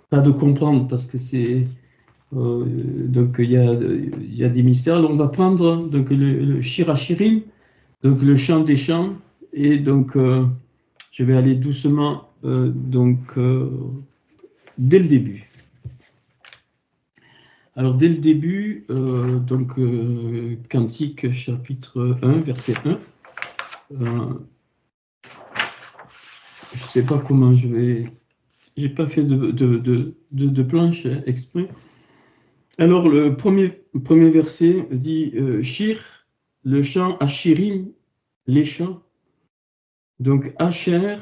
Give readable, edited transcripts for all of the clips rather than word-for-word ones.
pas de comprendre parce que c'est donc il y a des mystères. Alors, on va prendre donc le Shir HaShirim, donc le chant des chants, et donc je vais aller doucement dès le début. Alors dès le début, Cantique chapitre 1, verset 1. Je ne sais pas comment je vais. J'ai pas fait de planche exprès. Alors le premier verset dit Shir, le chant Hashirim, les chants. Donc Asher,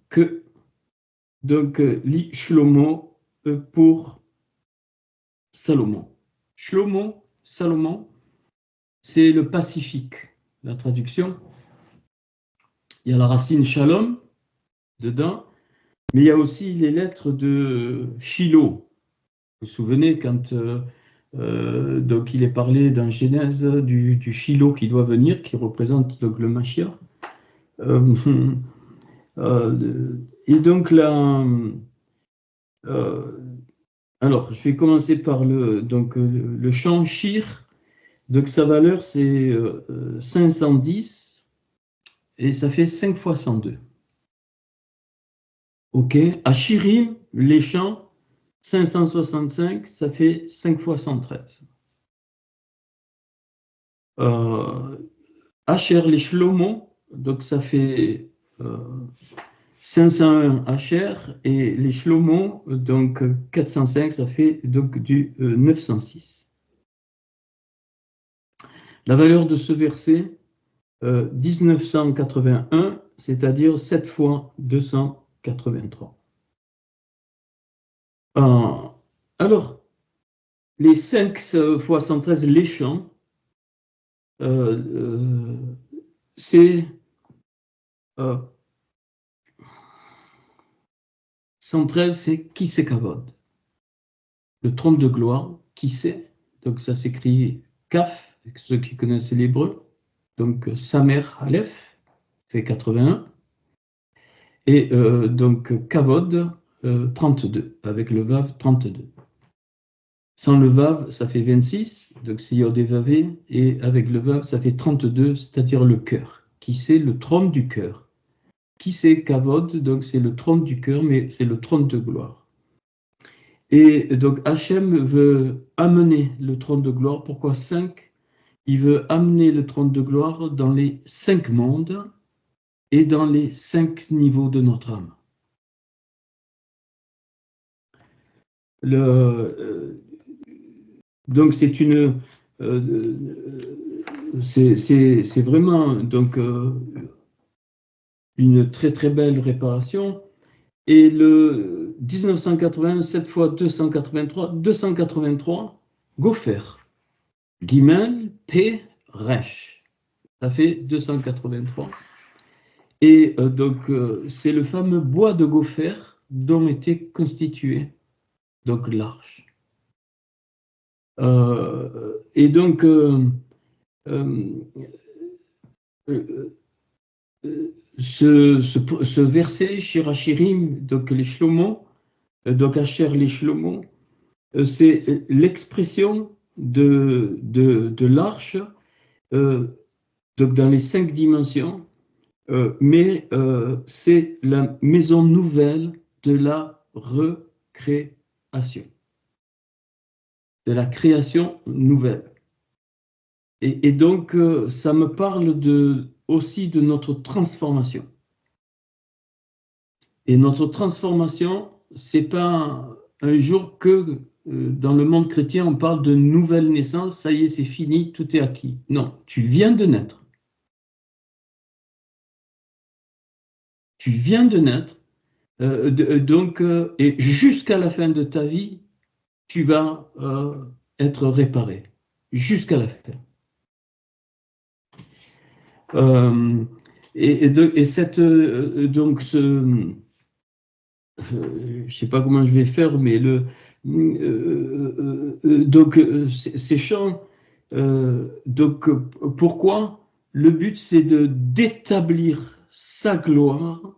que, donc li Shlomo pour Salomon. Shlomo, Salomon, c'est le Pacifique, la traduction. Il y a la racine Shalom dedans, mais il y a aussi les lettres de Shiloh. Vous vous souvenez quand donc il est parlé dans Genèse du Shiloh qui doit venir, qui représente donc le Mashiach. Et donc là, alors je vais commencer par le chant Shir. Donc sa valeur c'est 510 et ça fait 5 fois 102. Ok, Hashirim, les chants, 565, ça fait 5 fois 113. Asher, les Shlomo, donc ça fait 501 Asher, et les Shlomo, donc 405, ça fait donc du 906. La valeur de ce verset, 1981, c'est-à-dire 7 fois 283. Alors, les 5 fois 113, les chants, c'est 113, c'est qui c'est Kavod. Le trône de gloire, qui c'est. Donc ça s'écrit Kaf, ceux qui connaissent l'hébreu. Donc Samer Aleph, fait 81. Et donc Kavod, 32, avec le Vav 32. Sans le Vav, ça fait 26, donc c'est Yod et Vavé, et avec le Vav, ça fait 32, c'est-à-dire le cœur. Qui c'est le trône du cœur. Qui c'est Kavod, donc c'est le trône du cœur, mais c'est le trône de gloire. Et donc Hachem veut amener le trône de gloire. Pourquoi 5? Il veut amener le trône de gloire dans les 5 mondes et dans les 5 niveaux de notre âme. Donc c'est une, c'est vraiment donc une très très belle réparation. Et le 1980, 7 fois 283, Gopher, Gimel, P, Resh. Ça fait 283. Et donc, c'est le fameux bois de Gopher dont était constituée donc l'arche. Et donc, ce verset, Shir HaShirim, donc les Shlomo, donc Asher les Shlomo, c'est l'expression de l'arche, donc dans les 5 dimensions, mais c'est la maison nouvelle de la recréation, de la création nouvelle. Et donc, ça me parle aussi de notre transformation. Et notre transformation, c'est pas un jour que dans le monde chrétien, on parle de nouvelle naissance, ça y est, c'est fini, tout est acquis. Non, tu viens de naître. Tu viens de naître, et jusqu'à la fin de ta vie, tu vas être réparé. Jusqu'à la fin. Je sais pas comment je vais faire, mais ces chants, donc pourquoi? Le but c'est d'établir sa gloire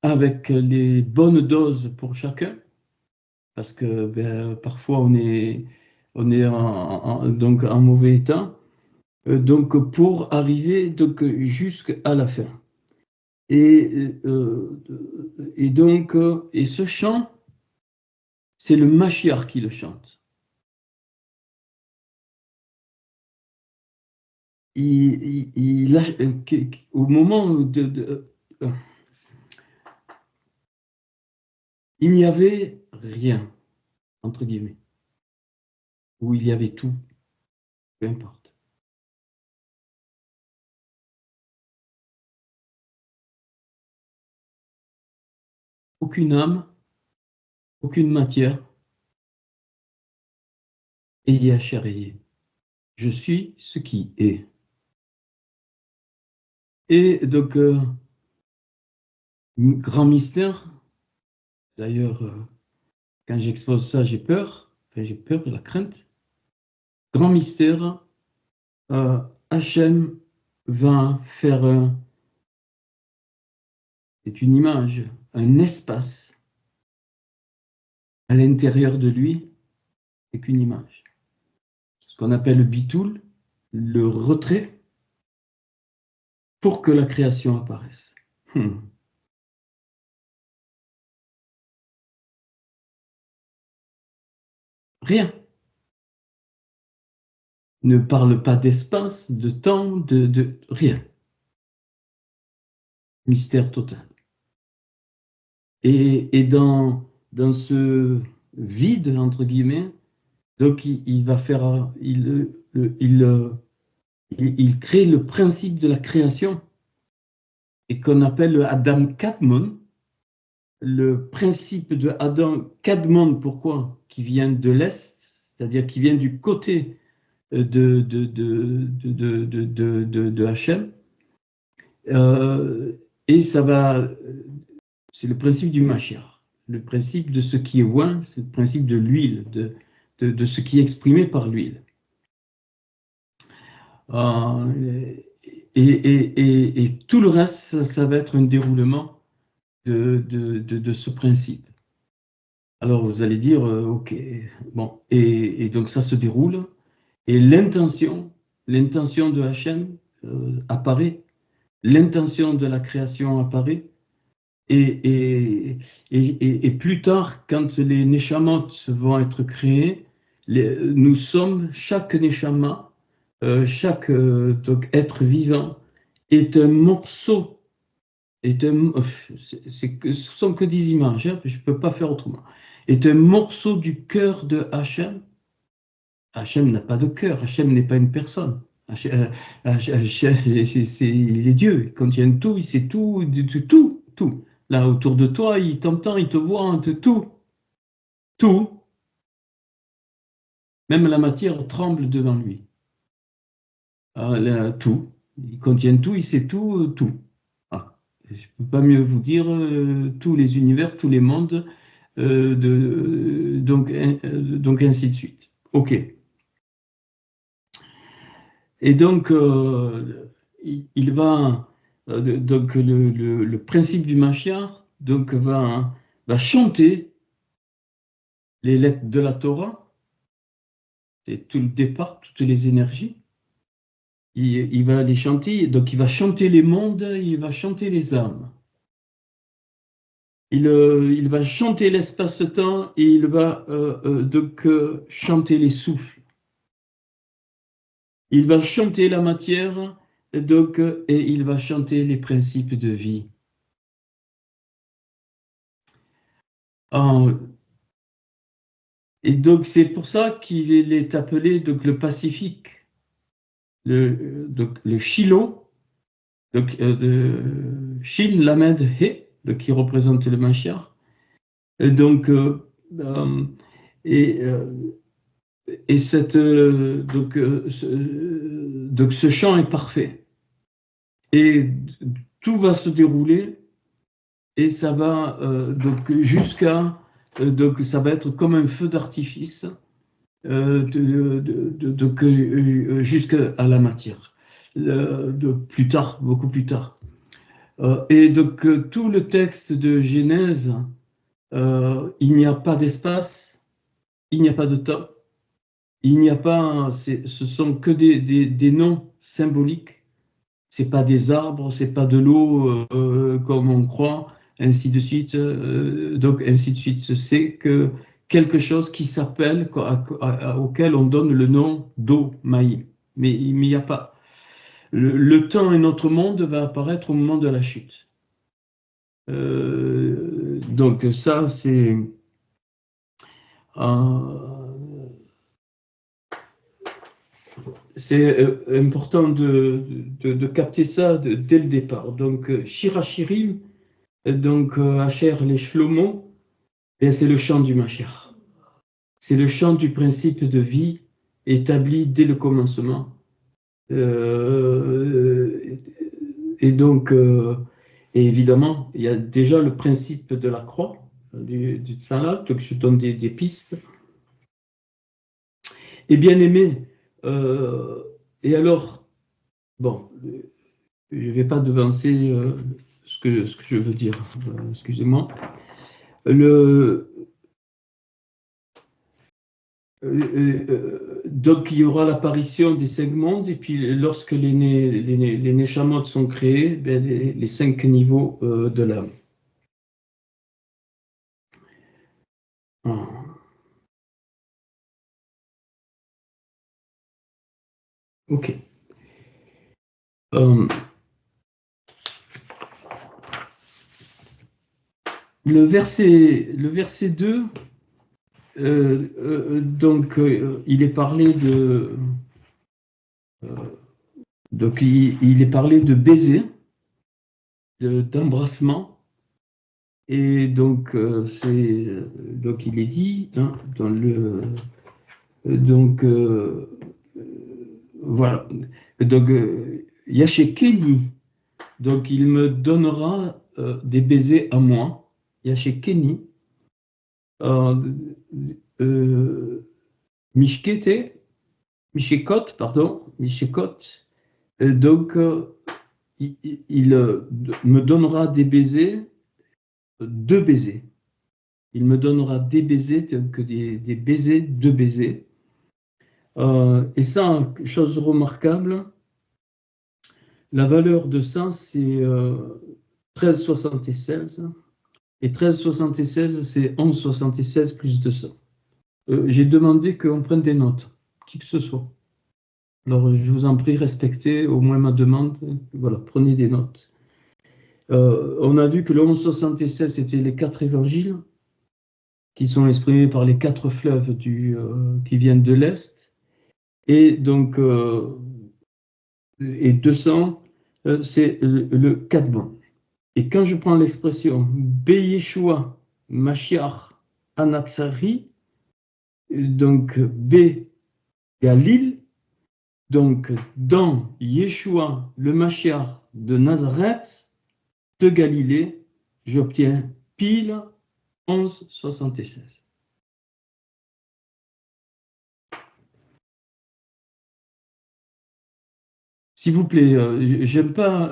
avec les bonnes doses pour chacun, parce que parfois on est donc en mauvais état, donc pour arriver donc jusqu'à la fin. Et donc et ce chant, c'est le Mashiach qui le chante. Au moment il n'y avait rien, entre guillemets, ou il y avait tout, peu importe. Aucune âme, aucune matière, ayez à charrier. Je suis ce qui est. Et donc, grand mystère, d'ailleurs, quand j'expose ça, j'ai peur, enfin, j'ai peur, la crainte. Grand mystère, Hachem va faire, c'est une image, un espace à l'intérieur de lui, c'est qu'une image. Ce qu'on appelle le bitoul, le retrait, pour que la création apparaisse. Rien. Ne parle pas d'espace, de temps, de rien. Mystère total. Et dans ce vide, entre guillemets, donc il va faire, il crée le principe de la création et qu'on appelle le Adam Kadmon. Le principe de Adam Kadmon, pourquoi? Qui vient de l'Est, c'est-à-dire qui vient du côté de Hachem. Et ça va, c'est le principe du Mashiach, le principe de ce qui est oint, c'est le principe de l'huile, de ce qui est exprimé par l'huile. Et tout le reste, ça va être un déroulement de ce principe. Alors vous allez dire, ok, bon, et donc ça se déroule, et l'intention de Hachem apparaît, l'intention de la création apparaît, et plus tard, quand les Neshamot vont être créés, nous sommes, chaque Neshama, chaque donc, être vivant est un morceau, ce sont que des images, hein, je ne peux pas faire autrement, est un morceau du cœur de Hachem. Hachem n'a pas de cœur, Hachem n'est pas une personne. Hachem, il est Dieu, il contient tout, il sait tout, tout. Là, autour de toi, il t'entend, il te voit, tout. Même la matière tremble devant lui. Là, tout. Il contient tout, il sait tout. Ah. Je ne peux pas mieux vous dire tous les univers, tous les mondes, donc ainsi de suite. Ok. Et donc, il va, donc le principe du Mashiach donc va chanter les lettres de la Torah, c'est tout le départ, toutes les énergies. Il va les chanter, donc il va chanter les mondes, il va chanter les âmes. Il va chanter l'espace-temps et il va donc chanter les souffles. Il va chanter la matière donc, et il va chanter les principes de vie. Et donc c'est pour ça qu'il est appelé donc, le Pacifique, donc, le Shiloh, donc Shin Lamed He, donc, qui représente le Mashiach. Donc, et cette, donc, donc ce chant est parfait. Et tout va se dérouler et ça va donc jusqu'à donc ça va être comme un feu d'artifice jusqu'à la matière. Plus tard, beaucoup plus tard. Et donc, tout le texte de Genèse, il n'y a pas d'espace, il n'y a pas de temps, il n'y a pas, ce sont que des noms symboliques. C'est pas des arbres, c'est pas de l'eau comme on croit, ainsi de suite. Donc, ainsi de suite. C'est que quelque chose qui s'appelle, auquel on donne le nom d'eau, maï. Mais il n'y a pas. Le temps et notre monde va apparaître au moment de la chute. Donc ça, euh, c'est important de capter ça dès le départ. Donc Shirachirim, donc Asher les Shlomo, et c'est le chant du Mashiach. C'est le chant du principe de vie établi dès le commencement. Euh, et donc, et évidemment, il y a déjà le principe de la croix, du Tzalat, donc je donne des pistes. Et bien aimé, et alors, bon, je ne vais pas devancer ce que je veux dire, excusez-moi. Le, donc il y aura l'apparition des cinq mondes, et puis lorsque les Neshamot sont créés, ben, les cinq niveaux de l'âme. Ah, ok. Euh, le verset 2, donc il est parlé euh, donc il est parlé de baiser, d'embrassement, et donc donc il est dit hein, dans le donc voilà. Donc Yashekeni, donc il me donnera des baisers à moi. Yashekeni, euh, euh, Mishkete, Mishekot, pardon, Mishekot. Donc il me donnera des baisers, deux baisers. Il me donnera des baisers, donc des baisers, deux baisers. Et ça, chose remarquable, la valeur de ça, c'est 13,76. Et 13,76, c'est 11,76 plus 200. J'ai demandé qu'on prenne des notes, qui que ce soit. Alors, je vous en prie, respectez au moins ma demande. Voilà, prenez des notes. On a vu que le 11,76, c'était les quatre évangiles qui sont exprimés par les quatre fleuves qui viennent de l'Est. Et donc, et 200, c'est le Kadmon. Et quand je prends l'expression Beyeshua Mashiach Anatsari, donc B Galil, donc dans Yeshua le Mashiach de Nazareth de Galilée, j'obtiens pile 11,76. S'il vous plaît, j'aime pas,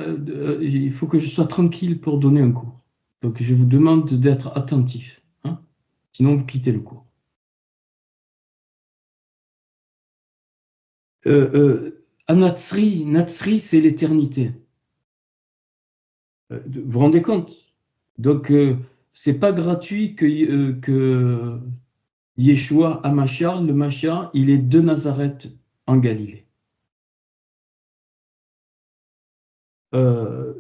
il faut que je sois tranquille pour donner un cours. Donc je vous demande d'être attentif, hein, sinon vous quittez le cours. Natsri, c'est l'éternité. Vous vous rendez compte? Donc, c'est pas gratuit que Yeshua Hamashia, le Machia, il est de Nazareth en Galilée. Euh,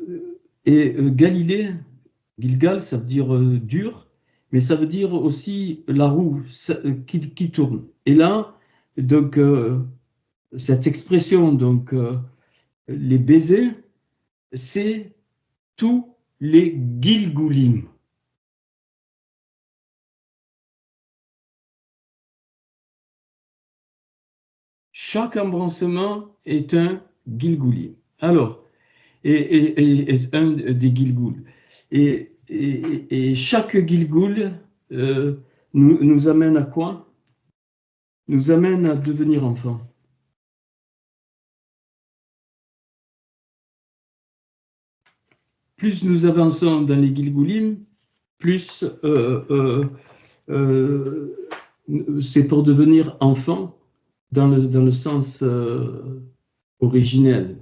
et Galilée, Gilgal, ça veut dire dur, mais ça veut dire aussi la roue qui tourne. Et là, donc, cette expression, donc, les baisers, c'est tous les Gilgulim. Chaque embrassement est un Gilgulim. Alors, et un des Gilgul. Et chaque Gilgul nous amène à quoi? Nous amène à devenir enfant. plus nous avançons dans les Gilgulim, plus c'est pour devenir enfant dans le sens originel.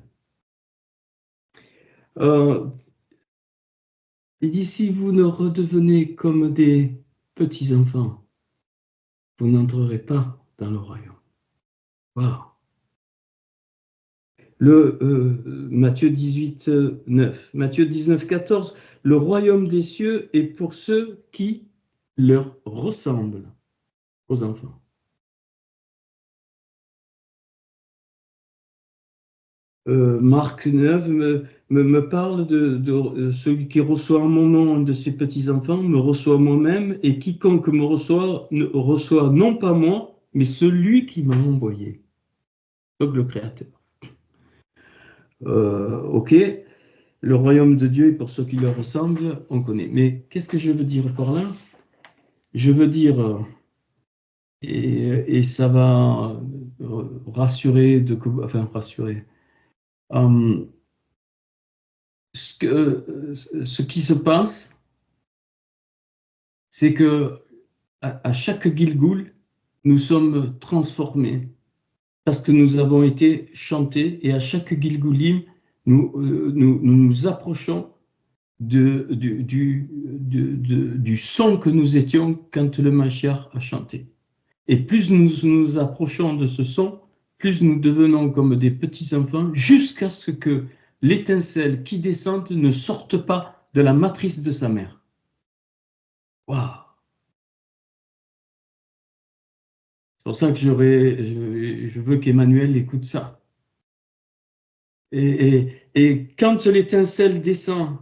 Il dit, si vous ne redevenez comme des petits-enfants, vous n'entrerez pas dans le royaume. Wow. Matthieu 18, 9. Matthieu 19, 14. Le royaume des cieux est pour ceux qui leur ressemblent aux enfants. Marc 9 me parle de celui qui reçoit en mon nom un de ses petits-enfants, me reçoit moi-même, et quiconque me reçoit non pas moi, mais celui qui m'a envoyé. Donc le Créateur. Ok, le royaume de Dieu est pour ceux qui leur ressemblent, on connaît. Mais qu'est-ce que je veux dire par là? Je veux dire, et ça va rassurer, rassurer. Ce qui se passe, c'est que à chaque Gilgul, nous sommes transformés parce que nous avons été chantés, et à chaque Gilgulim, nous approchons du son que nous étions quand le Mashiach a chanté. Et plus nous nous approchons de ce son, plus nous devenons comme des petits-enfants, jusqu'à ce que l'étincelle qui descend ne sorte pas de la matrice de sa mère. Waouh! C'est pour ça que je veux qu'Emmanuel écoute ça. Et quand l'étincelle descend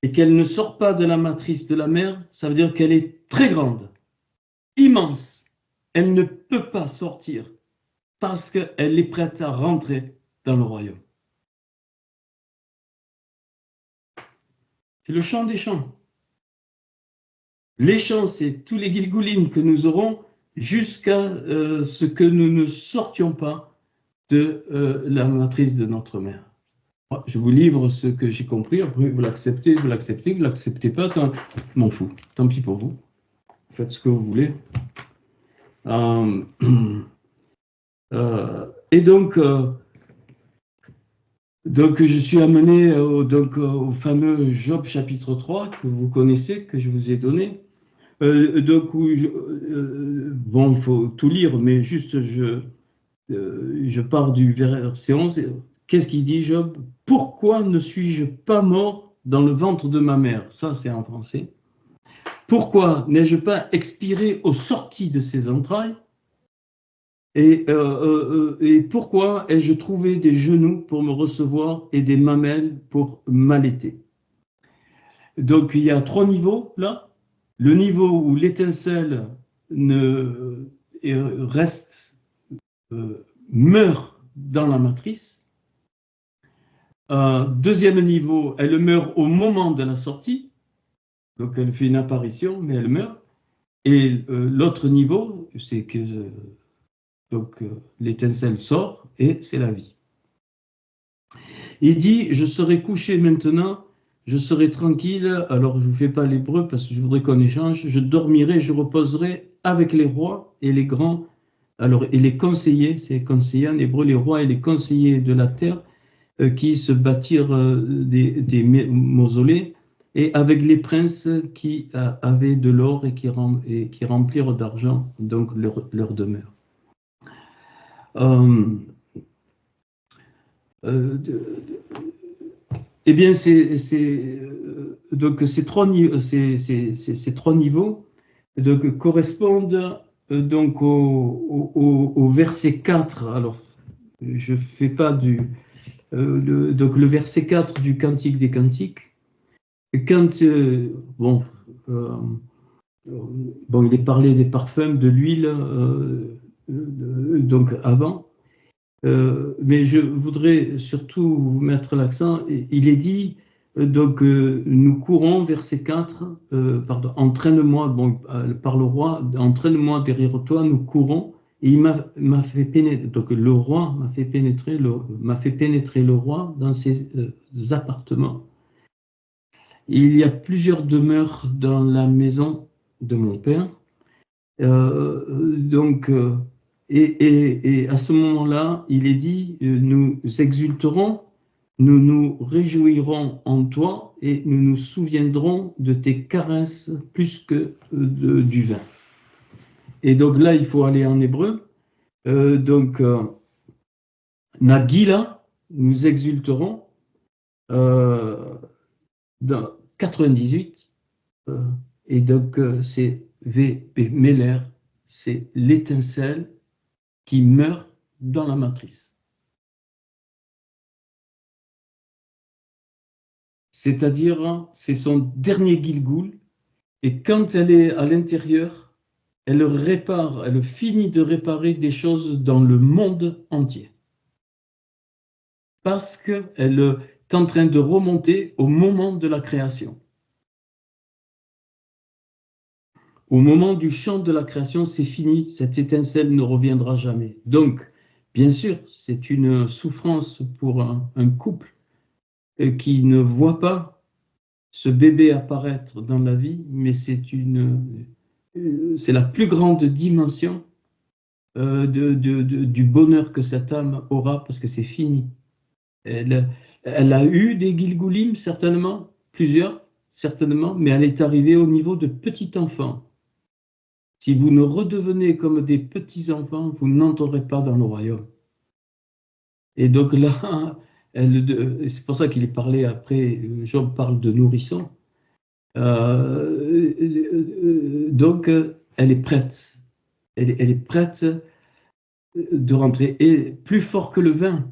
et qu'elle ne sort pas de la matrice de la mère, ça veut dire qu'elle est très grande, immense. Elle ne peut pas sortir parce qu'elle est prête à rentrer dans le royaume. C'est le chant des chants. Les chants, c'est tous les Gilgulim que nous aurons jusqu'à ce que nous ne sortions pas de la matrice de notre mère. Je vous livre ce que j'ai compris, après vous l'acceptez, vous l'acceptez pas, m'en fous, tant pis pour vous. Faites ce que vous voulez. Et donc je suis amené au fameux Job chapitre 3 que vous connaissez, que je vous ai donné. Bon, il faut tout lire, mais juste je pars du verset 11. Qu'est-ce qu'il dit, Job? Pourquoi ne suis-je pas mort dans le ventre de ma mère? Ça, c'est en français. Pourquoi n'ai-je pas expiré aux sorties de ses entrailles? Et pourquoi ai-je trouvé des genoux pour me recevoir et des mamelles pour m'allaiter? Donc, il y a 3 niveaux là. Le niveau où l'étincelle meurt dans la matrice. Deuxième niveau, elle meurt au moment de la sortie. Donc, elle fait une apparition, mais elle meurt. Et l'autre niveau, c'est que l'étincelle sort et c'est la vie. Il dit, je serai couché maintenant, je serai tranquille, alors je ne vous fais pas l'hébreu parce que je voudrais qu'on échange, je dormirai, je reposerai avec les rois et les grands, alors et les conseillers, c'est conseillers en hébreu, les rois et les conseillers de la terre qui se bâtirent des mausolées, et avec les princes qui avaient de l'or et qui remplirent d'argent donc leur demeure. Eh bien, donc ces trois niveaux donc, correspondent donc au verset 4. Alors, je ne fais pas donc le verset 4 du Cantique des Cantiques. Quand, il est parlé des parfums, de l'huile, donc avant. Mais je voudrais surtout vous mettre l'accent, il est dit, nous courons, verset 4, entraîne-moi, par le roi, entraîne-moi derrière toi, nous courons, et il m'a fait pénétrer, donc le roi m'a fait pénétrer le roi dans ses appartements. Il y a plusieurs demeures dans la maison de mon père. Donc, et à ce moment-là, il est dit, nous exulterons, nous nous réjouirons en toi et nous nous souviendrons de tes caresses plus que du vin. Et donc là, il faut aller en hébreu. Nagila, nous exulterons. Dans 98, et donc c'est V.P. Meller, c'est l'étincelle qui meurt dans la matrice. C'est-à-dire, c'est son dernier Gilgoul, et quand elle est à l'intérieur, elle répare, elle finit de réparer des choses dans le monde entier. Parce qu'elle est en train de remonter au moment de la création. Au moment du chant de la création, c'est fini, cette étincelle ne reviendra jamais. Donc, bien sûr, c'est une souffrance pour un couple qui ne voit pas ce bébé apparaître dans la vie, mais c'est la plus grande dimension du bonheur que cette âme aura parce que c'est fini. Elle a eu des Gilgoulim, certainement, plusieurs, certainement, mais elle est arrivée au niveau de petit enfant. Si vous ne redevenez comme des petits-enfants, vous n'entrerez pas dans le royaume. Et donc là, c'est pour ça qu'il est parlé après, Job parle de nourrisson. Donc, elle est prête. Elle est prête de rentrer. Et plus fort que le vin,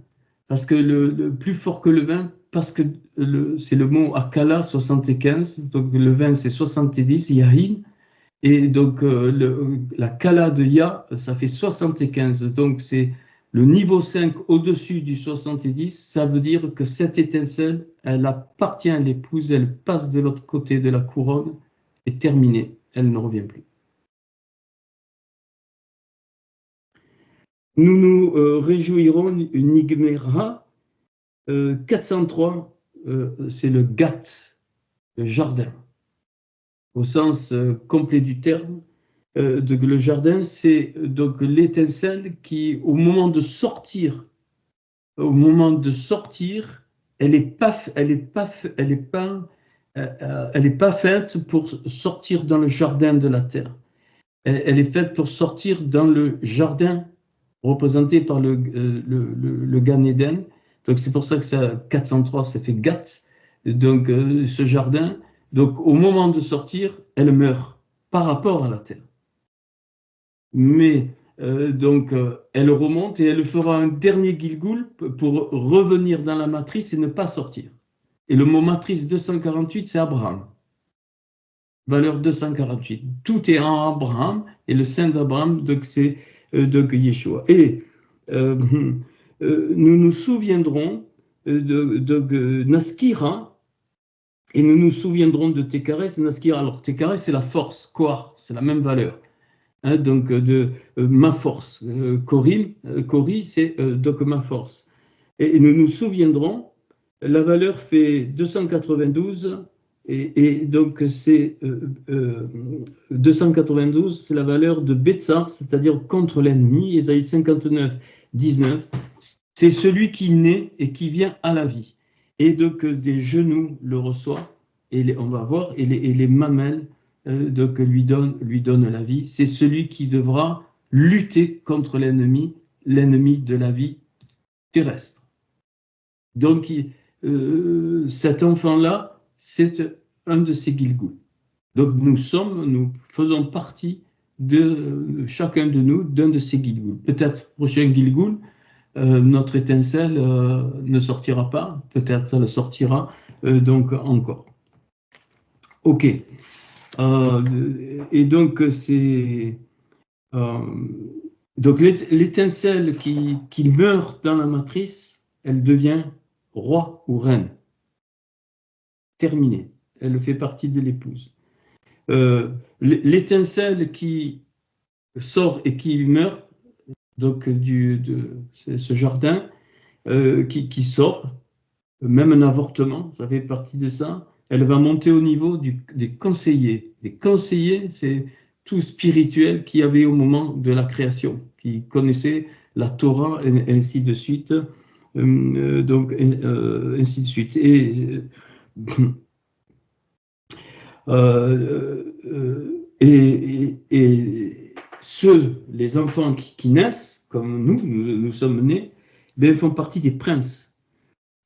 parce que le plus fort que le vin, parce que c'est le mot Akala, 75, donc le vin c'est 70, Yahin. Et donc, la Kala de Ya, ça fait 75. Donc, c'est le niveau 5 au-dessus du 70. Ça veut dire que cette étincelle, elle appartient à l'épouse, elle passe de l'autre côté de la couronne et terminée. Elle ne revient plus. Nous nous réjouirons, Nigmera, 403, c'est le Gat, le jardin, au sens complet du terme. Le jardin, c'est donc l'étincelle qui, au moment de sortir, elle n'est pas faite pour sortir dans le jardin de la terre. Elle est faite pour sortir dans le jardin représenté par le Gan Eden. Donc c'est pour ça que ça 403, ça fait Gat. Donc ce jardin. Donc au moment de sortir, elle meurt par rapport à la terre. Mais elle remonte et elle fera un dernier Gilgoul pour revenir dans la matrice et ne pas sortir. Et le mot matrice 248, c'est Abraham. Valeur 248. Tout est en Abraham et le sein d'Abraham, donc c'est Yeshua. Et nous nous souviendrons de Naskira et nous nous souviendrons de tes caresses. Naskira, alors tes caresses, c'est la force, Koar, c'est la même valeur. Hein, donc de ma force. Kori, c'est donc ma force. Et nous nous souviendrons, la valeur fait 292, et donc c'est 292, c'est la valeur de Betsar, c'est-à-dire contre l'ennemi, Ésaïe 59, 19. C'est celui qui naît et qui vient à la vie. Et donc des genoux le reçoit, et on va voir, et les mamelles donc lui donne la vie. C'est celui qui devra lutter contre l'ennemi de la vie terrestre. Donc cet enfant-là, c'est un de ces Gilgoul. Donc nous faisons partie de chacun de nous d'un de ces Gilgoul. Peut-être prochain Gilgoul, notre étincelle ne sortira pas, peut-être ça le sortira donc encore. Ok. Et donc c'est donc l'étincelle qui meurt dans la matrice, elle devient roi ou reine. Terminée. Elle fait partie de l'épouse. L'étincelle qui sort et qui meurt, donc ce jardin qui sort, même un avortement, ça fait partie de ça. elle va monter au niveau des conseillers. Les conseillers, c'est tout spirituel qu'il y avait au moment de la création, qui connaissait la Torah et ainsi de suite. Donc, ainsi de suite. Et ceux, les enfants qui naissent, comme nous sommes nés, ben, font partie des princes.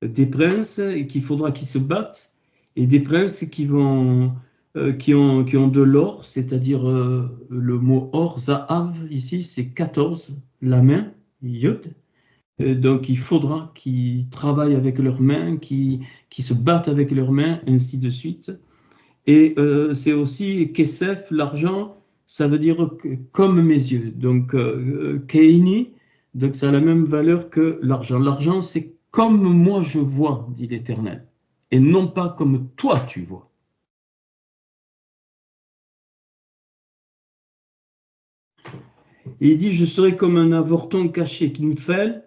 Des princes et qu'il faudra qu'ils se battent, et des princes qui ont de l'or, c'est-à-dire le mot or, Zahav, ici, c'est 14, la main, Yod. Donc il faudra qu'ils travaillent avec leurs mains, qu'ils se battent avec leurs mains, ainsi de suite. Et c'est aussi Kesef, l'argent, ça veut dire comme mes yeux. Donc Keini, donc ça a la même valeur que l'argent. L'argent, c'est comme moi je vois, dit l'Éternel, et non pas comme toi tu vois. Et il dit, je serai comme un avorton caché qui me fait,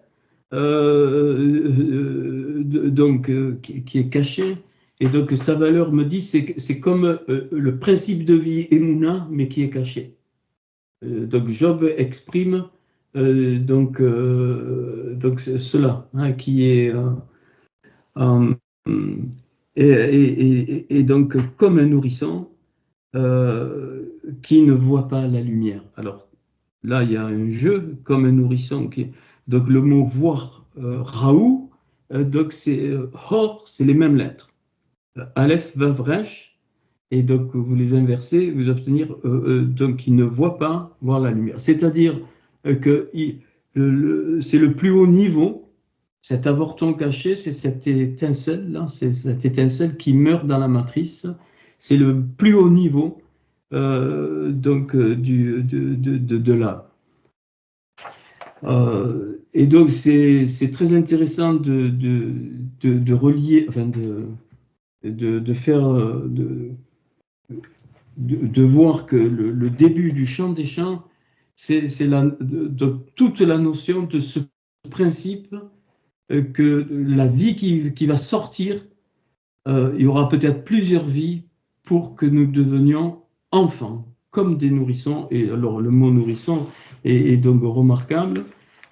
qui est caché. Et donc sa valeur me dit, c'est comme le principe de vie Emouna, mais qui est caché. Donc Job exprime donc cela, hein, qui est euh, et donc comme un nourrisson qui ne voit pas la lumière. Alors là, il y a un jeu comme un nourrisson. Donc le mot voir, Raou, donc c'est Hor, c'est les mêmes lettres. Aleph, Vav, Resh, et donc vous les inversez, vous obtenir donc il ne voit pas voir la lumière. C'est-à-dire que c'est le plus haut niveau, cet avorton caché, c'est cette étincelle là, c'est cette étincelle qui meurt dans la matrice. C'est le plus haut niveau donc de l'âme. Et donc c'est très intéressant de relier, enfin de faire de voir que le début du chant des chants, c'est toute la notion de ce principe que la vie qui va sortir, il y aura peut-être plusieurs vies pour que nous devenions enfants, comme des nourrissons. Et alors le mot nourrisson est donc remarquable,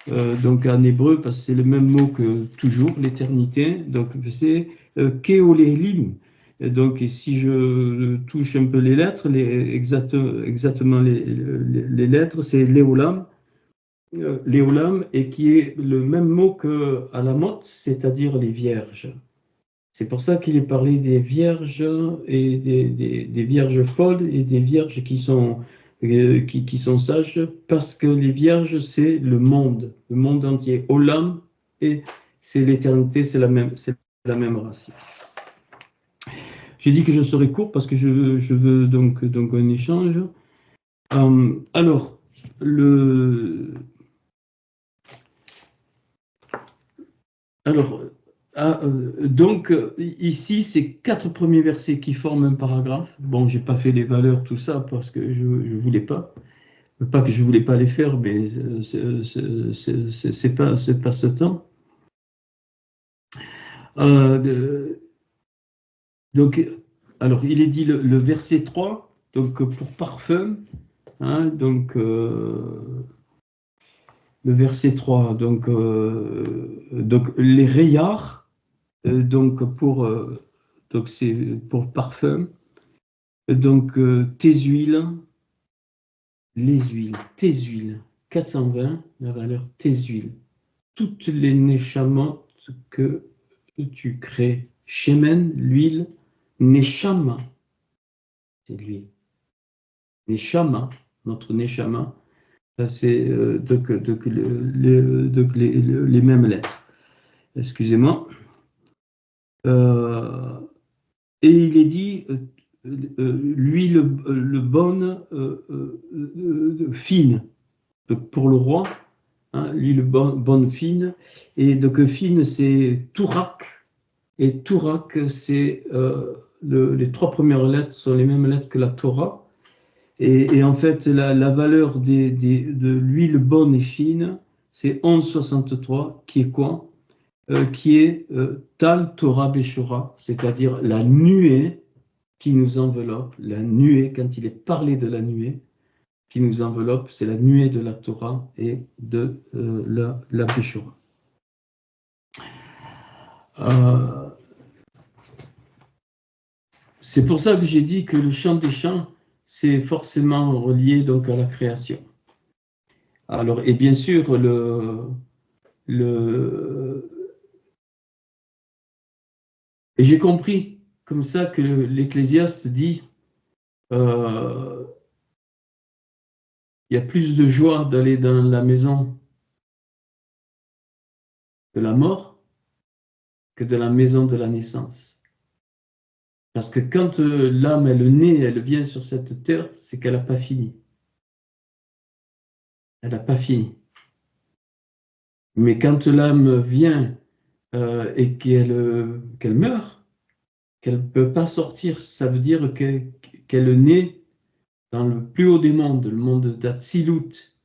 donc en hébreu, parce que c'est le même mot que toujours, l'éternité. Donc c'est Keolélim. Et donc, et si je touche un peu les lettres, exactement les lettres, c'est Léolam, et qui est le même mot que Alamot, c'est-à-dire les vierges. C'est pour ça qu'il est parlé des vierges et des vierges folles et des vierges qui sont sages, parce que les vierges, c'est le monde entier. Olam, et c'est l'éternité, c'est la même racine. J'ai dit que je serais court parce que je veux donc un échange. Alors, donc ici, c'est 4 premiers versets qui forment un paragraphe. Bon, j'ai pas fait les valeurs, tout ça, parce que je voulais pas. Pas que je voulais pas les faire, mais c'est pas ce temps. Donc, alors, il est dit le verset 3, donc pour parfum, hein, donc le verset 3, donc les rayards, donc c'est pour parfum, donc tes huiles, tes huiles, 420, la valeur tes huiles, toutes les neshamot que tu crées, shemen, l'huile, neshama, c'est de l'huile, neshama, notre neshama, c'est donc les mêmes lettres. Excusez-moi. Et il est dit l'huile bonne, fine, pour le roi, hein, l'huile bonne, fine. Et donc fine, c'est Tourak. Et Tourak, c'est les 3 premières lettres sont les mêmes lettres que la Torah. Et en fait, la valeur de l'huile bonne et fine, c'est 11,63, qui est quoi? qui est Tal Torah Beshora, c'est-à-dire la nuée qui nous enveloppe, la nuée, quand il est parlé de la nuée, qui nous enveloppe, c'est la nuée de la Torah et de la Beshora. C'est pour ça que j'ai dit que le chant des chants, c'est forcément relié donc à la création. Alors, et bien sûr, et j'ai compris comme ça que l'Ecclésiaste dit il y a plus de joie d'aller dans la maison de la mort que de la maison de la naissance. Parce que quand l'âme, elle naît, elle vient sur cette terre, c'est qu'elle n'a pas fini. Elle n'a pas fini. Mais quand l'âme vient et qu'elle meurt, qu'elle ne peut pas sortir, ça veut dire qu'elle naît dans le plus haut des mondes, le monde d'Atsilut.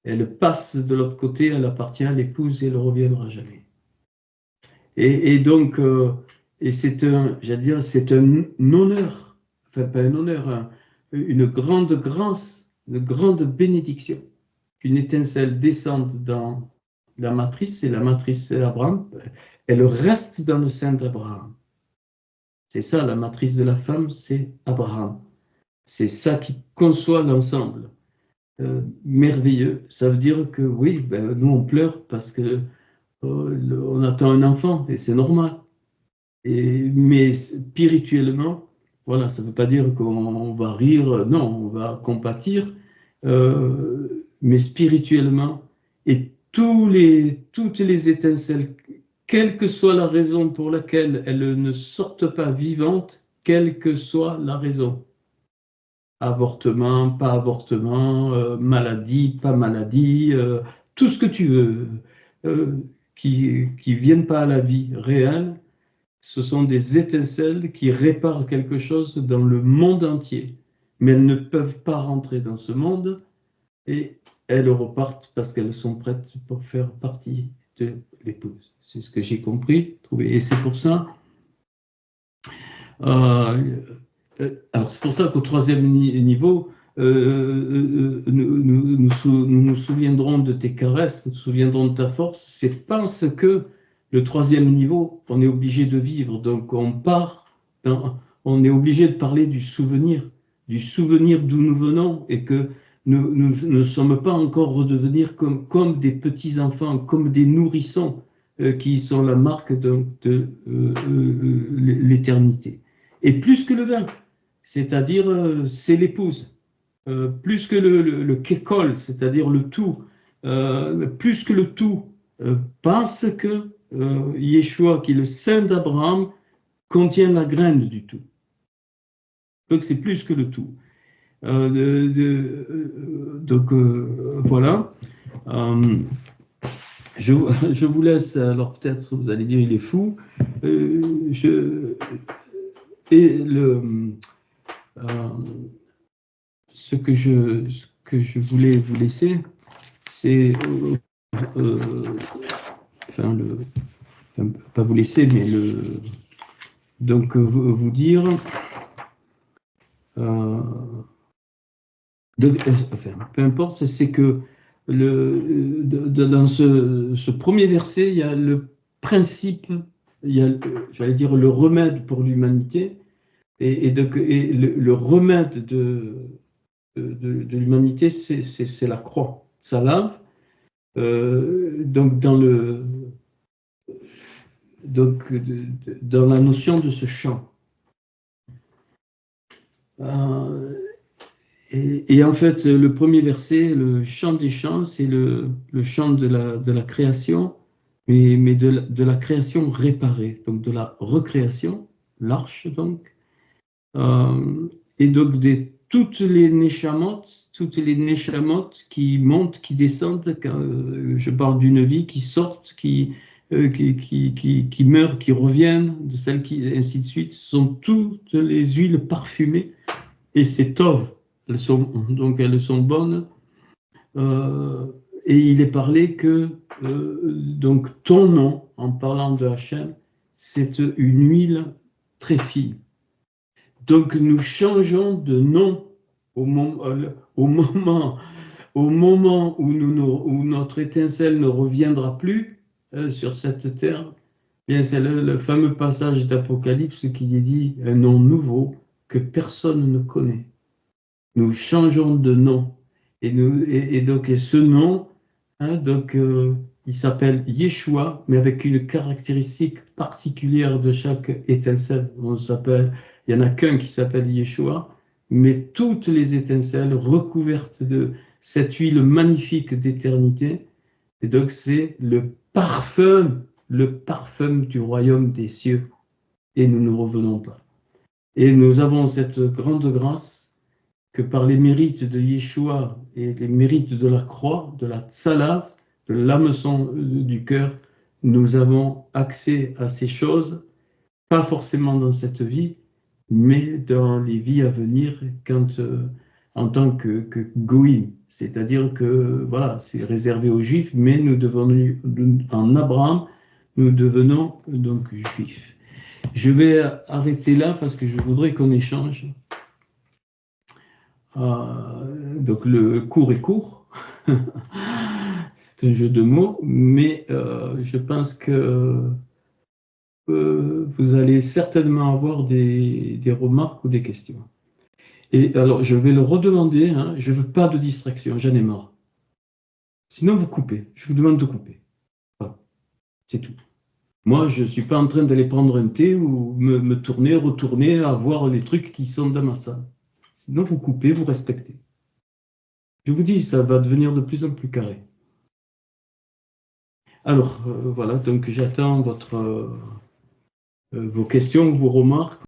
Elle passe de l'autre côté, elle appartient à l'épouse et elle ne reviendra jamais. Et donc, et c'est j'allais dire, c'est un honneur, enfin pas un honneur, une grande grâce, une grande bénédiction, qu'une étincelle descende dans la matrice, et la matrice c'est Abraham, elle reste dans le sein d'Abraham. C'est ça, la matrice de la femme, c'est Abraham. C'est ça qui conçoit l'ensemble. Merveilleux. Ça veut dire que oui, ben, nous on pleure parce que on attend un enfant et c'est normal. Mais spirituellement, voilà, ça ne veut pas dire qu'on va rire, non, on va compatir, mais spirituellement, et toutes les étincelles, quelle que soit la raison pour laquelle elles ne sortent pas vivantes, quelle que soit la raison, avortement, pas avortement, maladie, pas maladie, tout ce que tu veux, qui ne viennent pas à la vie réelle, ce sont des étincelles qui réparent quelque chose dans le monde entier. Mais elles ne peuvent pas rentrer dans ce monde et elles repartent parce qu'elles sont prêtes pour faire partie de l'épouse. C'est ce que j'ai compris. Et c'est pour ça. Alors c'est pour ça qu'au troisième niveau, nous nous souviendrons de tes caresses, nous nous souviendrons de ta force. C'est parce que le troisième niveau, on est obligé de vivre. Donc on est obligé de parler du souvenir d'où nous venons et que nous ne sommes pas encore redevenir comme des petits-enfants, comme des nourrissons qui sont la marque de l'éternité. Et plus que le vin, c'est-à-dire c'est l'épouse, plus que le kékol, c'est-à-dire le tout, plus que le tout, parce que Yeshua, qui est le sein d'Abraham, contient la graine du tout. Donc c'est plus que le tout. Donc voilà. Je vous laisse, alors peut-être vous allez dire il est fou. Ce que je voulais vous laisser, c'est pas vous laisser, mais donc vous dire peu importe, c'est que dans ce premier verset, il y a le principe, il y a, j'allais dire, le remède pour l'humanité, et le remède de l'humanité, c'est la croix. Ça lave. Donc dans la notion de ce chant. Et en fait, le premier verset, le chant des chants, c'est le chant de la création, mais de la création réparée, donc de la recréation, l'arche donc, et donc toutes les neshamot qui montent, qui descendent, je parle d'une vie, qui sortent, qui meurent, qui reviennent, de celles qui, ainsi de suite, sont toutes les huiles parfumées, et c'est tov. Elles sont bonnes, et il est parlé que donc ton nom, en parlant de Hachem, c'est une huile très fine. Donc nous changeons de nom au moment où notre étincelle ne reviendra plus sur cette terre. Bien, c'est le fameux passage d'Apocalypse qui est dit un nom nouveau que personne ne connaît. Nous changeons de nom. Et ce nom, hein, il s'appelle Yeshua, mais avec une caractéristique particulière de chaque étincelle. Il n'y en a qu'un qui s'appelle Yeshua, mais toutes les étincelles recouvertes de cette huile magnifique d'éternité. Et donc c'est le parfum du royaume des cieux. Et nous ne revenons pas. Et nous avons cette grande grâce que par les mérites de Yeshua et les mérites de la croix, de la tzalav, de l'hameçon du cœur, nous avons accès à ces choses, pas forcément dans cette vie, mais dans les vies à venir, en tant que goïm. C'est-à-dire que voilà, c'est réservé aux juifs, mais nous devenons, en Abraham, nous devenons donc juifs. Je vais arrêter là parce que je voudrais qu'on échange. Donc le cours est court, c'est un jeu de mots, mais je pense que vous allez certainement avoir des remarques ou des questions. Et alors je vais le redemander, hein, je ne veux pas de distraction, j'en ai marre. Sinon vous coupez, je vous demande de couper. Voilà, c'est tout. Moi je ne suis pas en train d'aller prendre un thé ou me tourner, retourner à voir les trucs qui sont dans ma salle. Sinon vous coupez, vous respectez. Je vous dis, ça va devenir de plus en plus carré. Alors, voilà, donc j'attends vos questions, vos remarques.